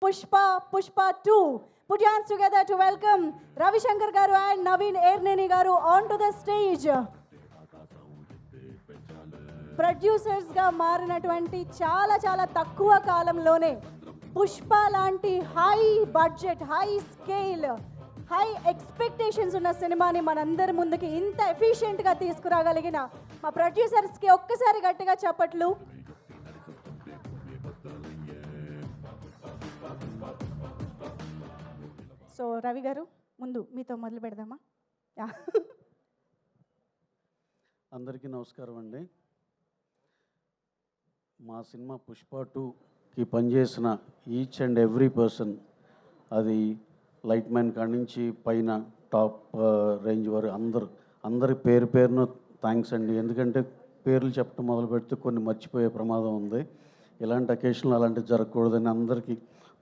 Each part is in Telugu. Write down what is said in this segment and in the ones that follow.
Pushpa 2. Put your hands together to welcome Ravi Shankar Garu and Naveen Erneni Garu onto the stage. Producers గా మారినటువంటి చాలా చాలా తక్కువ కాలంలోనే పుష్ప లాంటి high budget, high scale, high expectations ఉన్న సినిమాని మనందరి ముందుకి ఇంత ఎఫిషియెంట్గా తీసుకురాగలిగిన మా ప్రొడ్యూసర్స్కి ఒక్కసారి గట్టిగా చప్పట్లు. సో రవి గారు, ముందు మీతో మొదలు పెడదామా? అందరికీ నమస్కారం అండి. మా సినిమా పుష్ప 2కి పనిచేసిన ఈచ్ అండ్ ఎవ్రీ పర్సన్, అది లైట్ మ్యాన్ కాడి నుంచి పైన టాప్ రేంజ్ వరకు అందరి పేరు పేరును థ్యాంక్స్ అండి. ఎందుకంటే పేర్లు చెప్పడం మొదలు పెడితే కొన్ని మర్చిపోయే ప్రమాదం ఉంది. ఇలాంటి అకేషన్లు అలాంటివి జరగకూడదని అందరికీ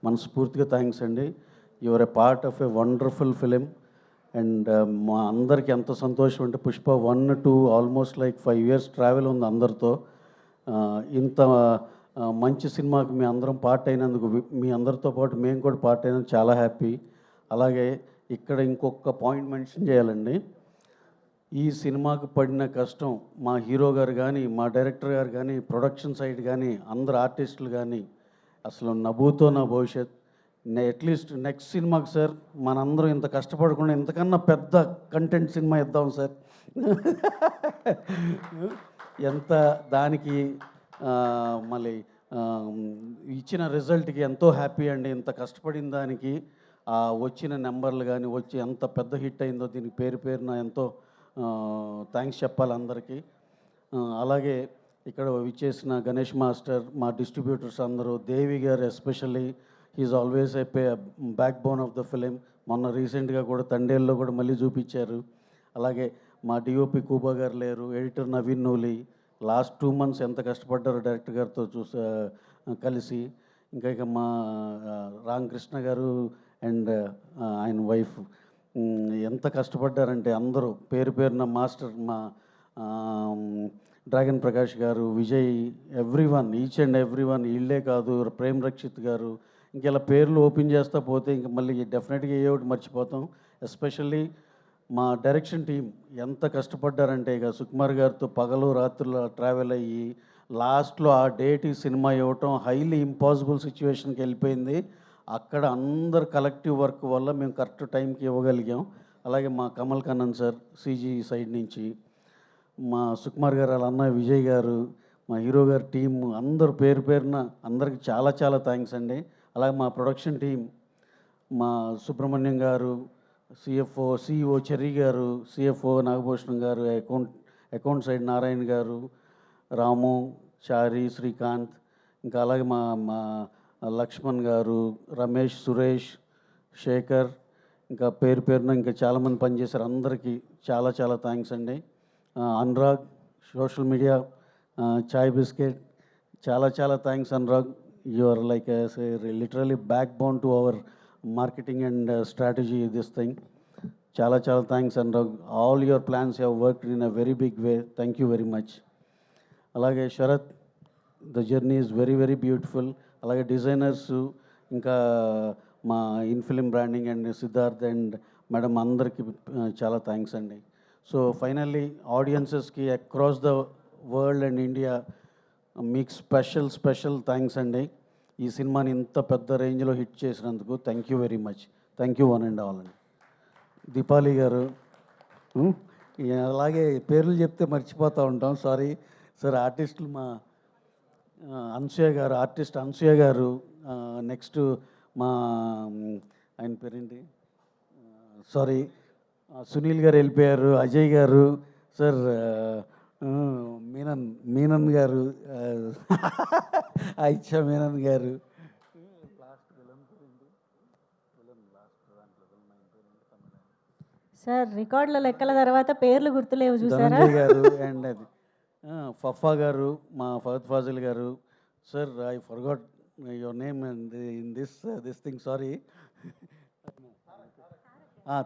మనస్ఫూర్తిగా థ్యాంక్స్ అండి. Your a part of a wonderful film. And మా అందరికీ ఎంత సంతోషం అంటే Pushpa 1, 2 almost like 5 years travel ఉంది అందరితో. ఇంత మంచి సినిమాకి మీ అందరం పార్ట్ అయినందుకు, మీ అందరితో పాటు మేము కూడా పార్ట్ అయినందుకు చాలా హ్యాపీ. అలాగే ఇక్కడ ఇంకొక పాయింట్ మెన్షన్ చేయాలండి. ఈ సినిమాకు పడిన కష్టం మా హీరో గారు కానీ, మా డైరెక్టర్ గారు కానీ, ప్రొడక్షన్ సైడ్ కానీ, అందరు ఆర్టిస్టులు కానీ, అసలు నభూతో నా భవిష్యత్. అట్లీస్ట్ నెక్స్ట్ సినిమాకి సార్ మనందరం ఇంత కష్టపడకుండా ఇంతకన్నా పెద్ద కంటెంట్ సినిమా ఇద్దాం సార్. ఎంత దానికి మళ్ళీ ఇచ్చిన రిజల్ట్కి ఎంతో హ్యాపీ అండి. ఇంత కష్టపడిన దానికి వచ్చిన నెంబర్లు కానీ, వచ్చి ఎంత పెద్ద హిట్ అయిందో దీనికి పేరు పేరున ఎంతో థ్యాంక్స్ చెప్పాలి అందరికీ. అలాగే ఇక్కడ విచ్చేసిన గణేష్ మాస్టర్, మా డిస్ట్రిబ్యూటర్స్ అందరూ, దేవి గారు especially, he's always a backbone of the film. మొన్న రీసెంట్గా కూడా తండేల్లో కూడా మళ్ళీ చూపించారు. అలాగే మా డిఓపి కూబా గారు లేరు, editor Naveen Nooli last 2 months ఎంత కష్టపడ్డారు డైరెక్టర్ గారితో కలిసి. ఇంకా మా రామకృష్ణ గారు అండ్ ఆయన వైఫ్ ఎంత కష్టపడ్డారంటే అందరూ పేరు పేరున, మాస్టర్ మా డ్రాగన్ ప్రకాష్ గారు, Vijay, everyone, each and everyone. వీళ్ళే కాదు, ప్రేమ్ రక్షిత్ గారు, ఇంక ఇలా పేర్లు ఓపెన్ చేస్తా పోతే ఇంక మళ్ళీ డెఫినెట్గా ఏ ఒకటి మర్చిపోతాం. ఎస్పెషల్లీ మా డైరెక్షన్ టీం ఎంత కష్టపడ్డారంటే, ఇక సుకుమార్ గారితో పగలు రాత్రులు ట్రావెల్ అయ్యి లాస్ట్లో ఆ డేట్ ఈ సినిమా ఇవ్వటం హైలీ ఇంపాసిబుల్ సిచ్యువేషన్కి వెళ్ళిపోయింది. అక్కడ అందరు కలెక్టివ్ వర్క్ వల్ల మేము కరెక్ట్ టైంకి ఇవ్వగలిగాం. అలాగే మా Kamal Kannan sir CG side నుంచి, మా సుకుమార్ గారు, వాళ్ళ అన్నయ్య విజయ్ గారు, మా హీరో గారి టీం అందరు పేరు పేరున అందరికి చాలా చాలా థ్యాంక్స్ అండి. అలాగే మా ప్రొడక్షన్ టీం, మా సుబ్రహ్మణ్యం గారు, సిఇఓ చెర్రీ గారు, సిఎఫ్ఓ నాగభూషణం గారు, అకౌంట్ సైడ్ నారాయణ గారు, రాము, చారి, శ్రీకాంత్, ఇంకా అలాగే మా మా లక్ష్మణ్ గారు, రమేష్, సురేష్, శేఖర్, ఇంకా పేరు పేరున ఇంకా చాలామంది పనిచేశారు. అందరికీ చాలా చాలా థ్యాంక్స్ అండి. అనురాగ్, సోషల్ మీడియా, చాయ్ బిస్కెట్, చాలా చాలా thanks Anurag. You are like literally backbone to our marketing and strategy this thing. చాలా చాలా thanks Anurag. All your plans have worked in a very big way. Thank you very much. అలాగే Sharath, the journey is very very beautiful. అలాగే డిజైనర్స్, ఇంకా మా ఇన్ఫిలిం branding and Siddharth and madam అందరికీ చాలా థ్యాంక్స్ అండి. సో ఫైనల్లీ ఆడియన్సెస్కి across the world and India మీకు స్పెషల్ థ్యాంక్స్ అండి. ఈ సినిమాని ఇంత పెద్ద రేంజ్లో హిట్ చేసినందుకు thank you very much. Thank you one and all అండి. దీపాలి గారు, అలాగే పేర్లు చెప్తే మర్చిపోతూ ఉంటాం, సారీ సార్. ఆర్టిస్టులు మా అనసూయ గారు, ఆర్టిస్ట్ అనసూయ గారు, నెక్స్ట్ మా ఆయన పేరేంటి, సారీ సునీల్ గారు వెళ్ళిపోయారు, అజయ్ గారు, సార్ మీనన్ గారు, ఐచ్చా మీనన్ గారు, సార్ రికార్డుల లెక్కల తర్వాత పేర్లు గుర్తులేవు చూసారా గారు, అండ్ అది ఫఫా గారు, మా ఫహద్ ఫాజిల్ గారు. Sir I forgot your name in this thing, sorry.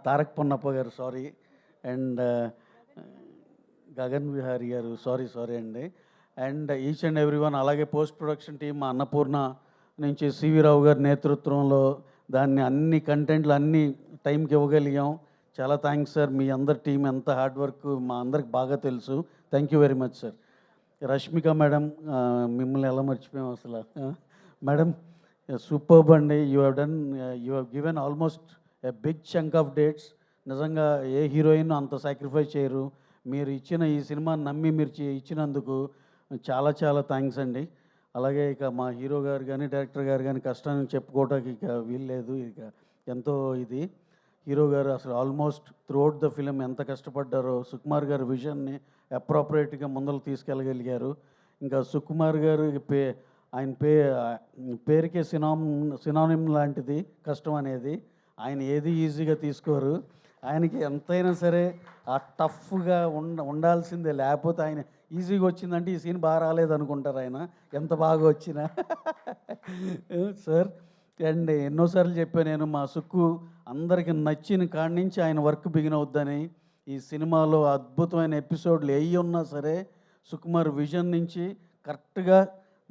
Tarak Ponnappa గారు, సారీ. అండ్ గగన్ విహారీ గారు, సారీ అండి. And each and every one. అలాగే పోస్ట్ ప్రొడక్షన్ టీమ్, మా అన్నపూర్ణ, నుంచి సివి రావు గారి నేతృత్వంలో దాన్ని అన్ని కంటెంట్లు అన్ని టైంకి ఇవ్వగలిగాం. చాలా థ్యాంక్స్ సార్. మీ అందరి టీం ఎంత హార్డ్ వర్క్ మా అందరికి బాగా తెలుసు. Thank you very much sir. Rashmika madam, మిమ్మల్ని ఎలా మర్చిపోయాం అసలు. మేడం సూపర్బ్ అండి. You have given almost a big chunk of dates. నిజంగా ఏ హీరోయిన్ అంత సాక్రిఫైస్ చేయరు. మీరు ఇచ్చిన ఈ సినిమాని నమ్మి మీరు ఇచ్చినందుకు చాలా చాలా థ్యాంక్స్ అండి. అలాగే ఇక మా హీరో గారు కానీ డైరెక్టర్ గారు కానీ కష్టాన్ని చెప్పుకోవటానికి ఇక వీల్లేదు. ఇక ఎంతో ఇది హీరో గారు అసలు ఆల్మోస్ట్ త్రూఅవుట్ ద ఫిలిం ఎంత కష్టపడ్డారో. సుకుమార్ గారు విజన్ని అప్రాపరేట్గా ముందరకు తీసుకెళ్ళగలిగారు. ఇంకా సుకుమార్ గారు ఆయన పేరుకే సినానిమ్ లాంటిది కష్టం అనేది. ఆయన ఏది ఈజీగా తీసుకోరు. ఆయనకి ఎంతైనా సరే ఆ టఫ్గా ఉండాల్సిందే. లేకపోతే ఆయన ఈజీగా వచ్చిందంటే ఈ సీన్ బాగా రాలేదు అనుకుంటారు ఆయన, ఎంత బాగా వచ్చినా. సార్ అండ్ ఎన్నోసార్లు చెప్పాను నేను, మా సుక్కు అందరికి నచ్చిన కాడి నుంచి ఆయన వర్క్ బిగిన్ అవుద్దని. ఈ సినిమాలో అద్భుతమైన ఎపిసోడ్లు ఏ ఉన్నా సరే సుకుమార్ విజన్ నుంచి కరెక్ట్గా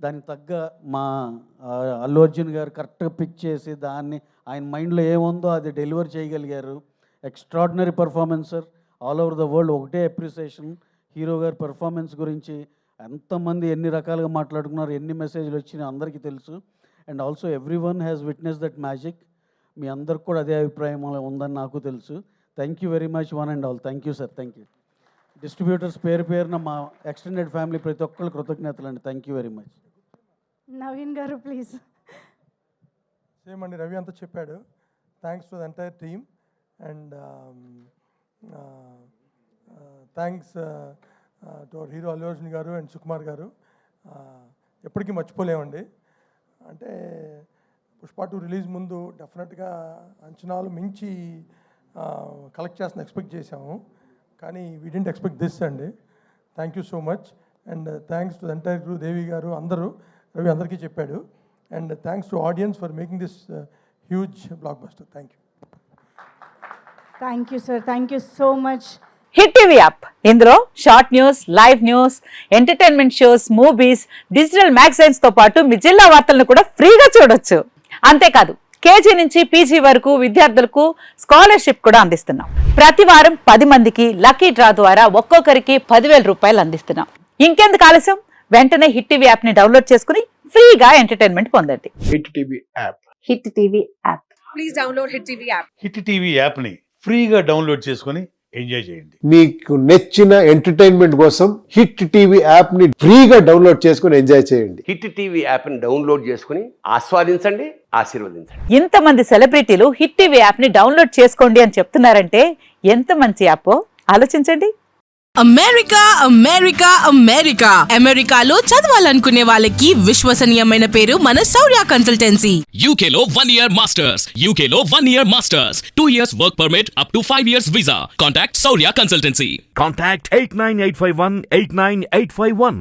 దానికి తగ్గ మా అల్లు అర్జున్ గారు కరెక్ట్గా పిక్ చేసి దాన్ని ఆయన మైండ్లో ఏముందో అది డెలివర్ చేయగలిగారు. Extraordinary performance sir. All over the world ఒకటే అప్రిసియేషన్ హీరో గారి పర్ఫార్మెన్స్ గురించి. ఎంతమంది ఎన్ని రకాలుగా మాట్లాడుకున్నారు, ఎన్ని మెసేజ్లు వచ్చినాయి అందరికీ తెలుసు. And also everyone has witness that magic. మీ అందరికి కూడా అదే అభిప్రాయం ఉందని నాకు తెలుసు. Thank you very much one and all. Thank you sir. Thank you. Distributors పేరున మా ఎక్స్టెండెడ్ ఫ్యామిలీ ప్రతి ఒక్కళ్ళు కృతజ్ఞతలు అండి. Thank you very much. Naveen గారు ప్లీజ్. సేమ్ అండి, రవి అంతా చెప్పాడు. Thanks to the entire team and thanks to our hero Allu Arjun గారు అండ్ సుకుమార్ గారు. ఎప్పటికీ మర్చిపోలేమండి. అంటే పుష్ప 2 రిలీజ్ ముందు డెఫినెట్గా అంచనాలు మించి కలెక్ట్ చేస్తాను ఎక్స్పెక్ట్ చేసాము, కానీ వీ డెంట్ ఎక్స్పెక్ట్ దిస్ అండి. Thank you so much and thanks to the entire crew, Devi గారు అందరూ, రవి అందరికీ చెప్పాడు. And thanks to audience for making this huge blockbuster. Thank you. Thank you sir. Thank you so much. Hit TV app, ఇందులో short news, live news, entertainment shows, movies, digital magazines తో పాటు మీ జిల్లా వార్తలను కూడా ఫ్రీగా చూడొచ్చు. అంతేకాదు కేజీ నుంచి పీజీ వరకు విద్యార్థులకు స్కాలర్షిప్ కూడా అందిస్తున్నాం. ప్రతి వారం 10 మందికి లక్కీ డ్రా ద్వారా ఒక్కొక్కరికి 10,000 రూపాయలు అందిస్తున్నాం. ఇంకెందుకు ఆలస్యం, వెంటనే హిట్ టీవీ యాప్ ని డౌన్లోడ్ చేసుకుని ఫ్రీగా ఎంటర్టైన్మెంట్ పొందండి. Hit TV app. Hit TV app. Please download hit TV app. Hit TV యాప్ని ఫ్రీగా డౌన్లోడ్ చేసుకొని ఎంజాయ్ చేయండి. మీకు నచ్చిన ఎంటర్టైన్మెంట్ కోసం హిట్ టీవీ యాప్ ని ఫ్రీగా డౌన్లోడ్ చేసుకొని ఎంజాయ్ చేయండి. హిట్ టీవీ యాప్ని డౌన్లోడ్ చేసుకుని ఆస్వాదించండి, ఆశీర్వదించండి. ఇంతమంది సెలబ్రిటీలు హిట్ టీవీ యాప్ ని డౌన్లోడ్ చేసుకోండి అని చెప్తున్నారంటే ఎంత మంచి యాప్ ఆలోచించండి. అమెరికా అమెరికా అమెరికా అమెరికాలో చదవాలనుకునే వాళ్ళకి విశ్వసనీయమైన పేరు మన శౌర్య కన్సల్టెన్సీ. UK లో 1 year masters. UK లో 1 year masters. 2 years work permit up to 5 years visa. Contact Saurya Consultancy. Contact 89851 89851.